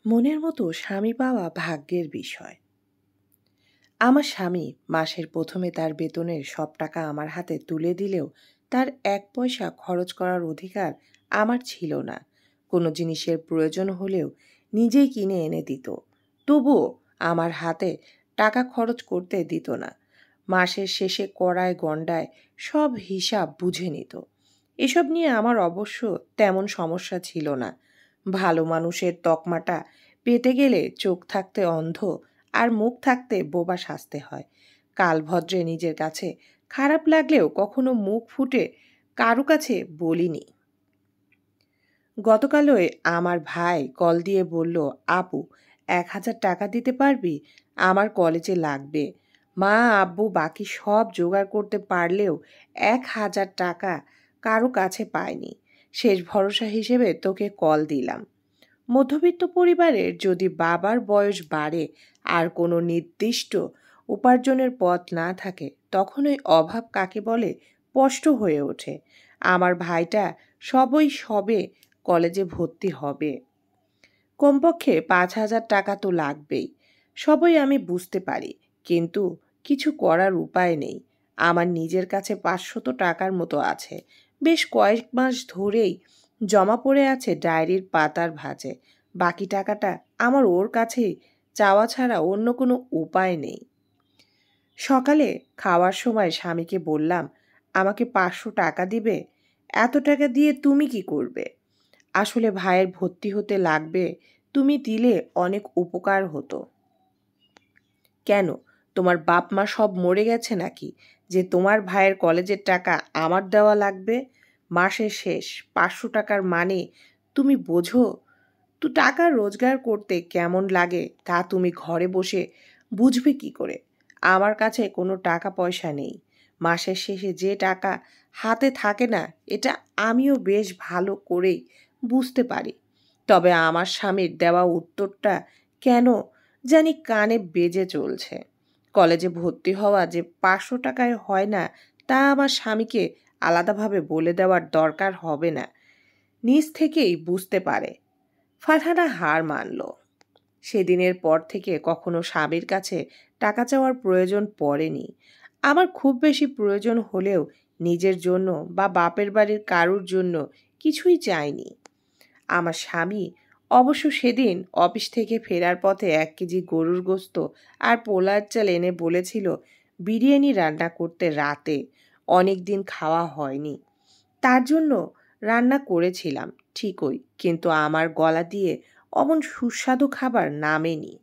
মনের মতো স্বামী পাওয়া ভাগ্যের বিষয়। আমার স্বামী মাসের প্রথমে তার বেতনের সব টাকা আমার হাতে তুলে দিলেও তার এক পয়সা খরচ করার অধিকার আমার ছিল না। কোনো জিনিসের প্রয়োজন হলেও নিজেই কিনে এনে দিত। তবুও আমার হাতে টাকা খরচ করতে দিত না। মাসের শেষে কড়ায় গণ্ডায় সব হিসাব বুঝে নিত। এসব নিয়ে আমার অবশ্য তেমন সমস্যা ছিল না। ভালো মানুষের তকমাটা পেতে গেলে চোখ থাকতে অন্ধ আর মুখ থাকতে বোবা সাজতে হয়। কালভদ্রে নিজের কাছে খারাপ লাগলেও কখনো মুখ ফুটে কারো কাছে বলিনি। গতকালই আমার ভাই কল দিয়ে বলল, আপু 1,000 টাকা দিতে পারবি? আমার কলেজে লাগবে। মা আব্বু বাকি সব জোগাড় করতে পারলেও 1,000 টাকা কারো কাছে পায়নি। শেষ ভরসা হিসেবে তোকে কল দিলাম। মধ্যবিত্ত পরিবারের যদি বাবার বয়স বাড়ে আর কোনো নির্দিষ্ট উপার্জনের পথ না থাকে, তখন ওই অভাব কাকে বলে স্পষ্ট হয়ে ওঠে। আমার ভাইটা সবে কলেজে ভর্তি হবে। কমপক্ষে 5,000 টাকা তো লাগবেই। সবই আমি বুঝতে পারি, কিন্তু কিছু করার উপায় নেই। আমার নিজের কাছে 500 টাকার মতো আছে। বেশ কয়েক মাস ধরেই জমা পড়ে আছে ডায়েরির পাতার ভাঁজে। বাকি টাকাটা আমার ওর কাছেই চাওয়া ছাড়া অন্য কোনো উপায় নেই। সকালে খাওয়ার সময় স্বামীকে বললাম, আমাকে 500 টাকা দিবে? এত টাকা দিয়ে তুমি কি করবে? আসলে ভাইয়ের ভর্তি হতে লাগবে, তুমি দিলে অনেক উপকার হতো। কেন, তোমার বাপ মা সব মরে গেছে নাকি যে তোমার ভাইয়ের কলেজের টাকা আমার দেওয়া লাগবে? মাসের শেষ 500 টাকার মানে তুমি বোঝো? তো টাকা রোজগার করতে কেমন লাগে তা তুমি ঘরে বসে বুঝবে কি করে? আমার কাছে কোনো টাকা পয়সা নেই। মাসের শেষে যে টাকা হাতে থাকে না, এটা আমিও বেশ ভালো করেই বুঝতে পারি। তবে আমার স্বামীর দেওয়া উত্তরটা কেন জানি কানে বেজে চলছে। কলেজে ভর্তি হওয়া যে 500 টাকায় হয় না, তা আমার স্বামীকে আলাদাভাবে বলে দেওয়ার দরকার হবে না। নিজ থেকেই বুঝতে পারে। ফারহানা হার মানল। সেদিনের পর থেকে কখনো স্বামীর কাছে টাকা চাওয়ার প্রয়োজন পড়েনি। আমার খুব বেশি প্রয়োজন হলেও নিজের জন্য বা বাপের বাড়ির কারুর জন্য কিছুই চাইনি। আমার স্বামী অবশ্য সেদিন অফিস থেকে ফেরার পথে 1 কেজি গরুর গোস্ত আর পোলার চাল এনে বলেছিল বিরিয়ানি রান্না করতে রাতে। অনেক দিন খাওয়া হয়নি, তার জন্য রান্না করেছিলাম ঠিকই, কিন্তু আমার গলা দিয়ে অমন সুস্বাদু খাবার নামেনি।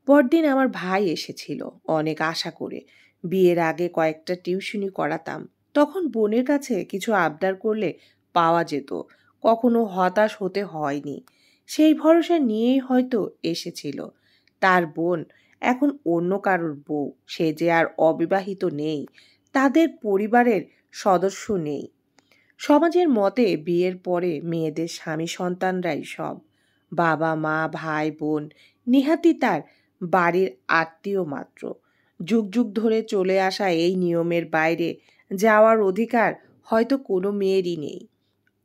পরদিন আমার ভাই এসেছিল অনেক আশা করে। বিয়ের আগে কয়েকটা টিউশনি করাতাম, তখন বোনের কাছে কিছু আবদার করলে পাওয়া যেত। কখনো হতাশ হতে হয়নি। সেই ভরসা নিয়েই হয়তো এসেছিল। তার বোন এখন অন্য কারোর বউ, সে যে আর অবিবাহিত নেই, তাদের পরিবারের সদস্য নেই। সমাজের মতে বিয়ের পরে মেয়েদের স্বামী সন্তানরাই সব। বাবা মা ভাই বোন নিহাতি তার বাড়ির আত্মীয় মাত্র। যুগ যুগ ধরে চলে আসা এই নিয়মের বাইরে যাওয়ার অধিকার হয়তো কোনো মেয়েরই নেই।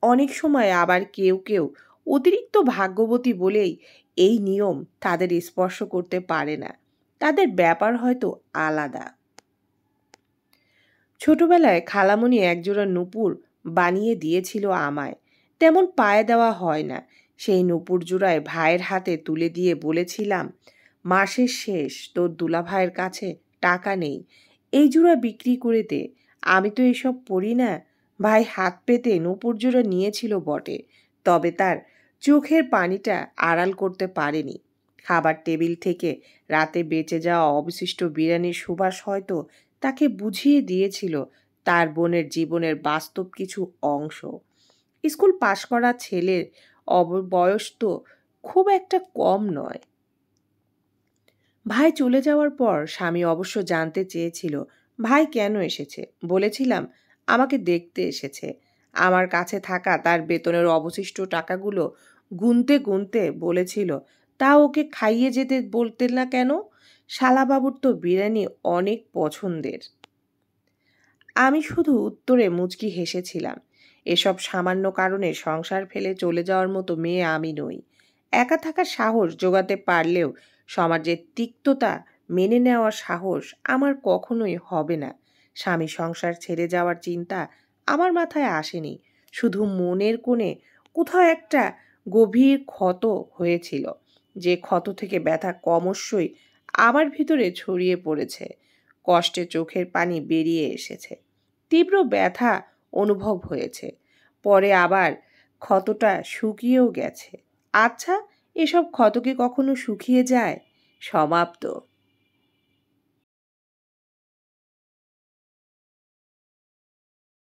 অনেক সময় আবার কেউ কেউ অতিরিক্ত ভাগ্যবতী বলেই এই নিয়ম তাদের স্পর্শ করতে পারে না। তাদের ব্যাপার হয়তো আলাদা। ছোটবেলায় খালামণি একজোড়া নূপুর বানিয়ে দিয়েছিল আমায়। তেমন পায়ে দেওয়া হয় না। সেই নূপুর জোড়ায় ভাইয়ের হাতে তুলে দিয়ে বলেছিলাম, মাসের শেষ তোর দুলাভাইয়ের কাছে টাকা নেই, এই জোড়া বিক্রি করে দে। আমি তো এসব পড়ি না। ভাই হাত পেতে নূপুর জোড়া নিয়েছিল বটে, তবে তার চোখের পানিটা আড়াল করতে পারেনি। খাবার টেবিল থেকে রাতে বেঁচে যাওয়া অবশিষ্ট বিরিয়ানির সুবাস হয়তো তাকে বুঝিয়ে দিয়েছিল তার বোনের জীবনের বাস্তব কিছু অংশ। স্কুল পাশ করা ছেলের বয়স তো খুব একটা কম নয়। ভাই চলে যাওয়ার পর স্বামী অবশ্য জানতে চেয়েছিল ভাই কেন এসেছে। বলেছিলাম আমাকে দেখতে এসেছে। আমার কাছে থাকা তার বেতনের অবশিষ্ট টাকাগুলো গুনতে গুনতে বলেছিল, তা ওকে খাইয়ে যেতে বলতেন না কেন? শালাবাবুর তো বিরিয়ানি অনেক পছন্দের। আমি শুধু উত্তরে মুচকি হেসেছিলাম। এসব সামান্য কারণে সংসার ফেলে চলে যাওয়ার মতো মেয়ে আমি নই। একা থাকার সাহস জোগাতে পারলেও সমাজের তিক্ততা মেনে নেওয়ার সাহস আমার কখনোই হবে না। স্বামী সংসার ছেড়ে যাওয়ার চিন্তা আমার মাথায় আসেনি, শুধু মনের কোণে কোথাও একটা গভীর ক্ষত হয়েছিল, যে ক্ষত থেকে ব্যথা ক্রমশই আমার ভিতরে ছড়িয়ে পড়েছে। কষ্টে চোখের পানি বেরিয়ে এসেছে, তীব্র ব্যথা অনুভব হয়েছে, পরে আবার ক্ষতটা শুকিয়েও গেছে। আচ্ছা, এসব ক্ষত কি কখনো শুকিয়ে যায়? সমাপ্ত।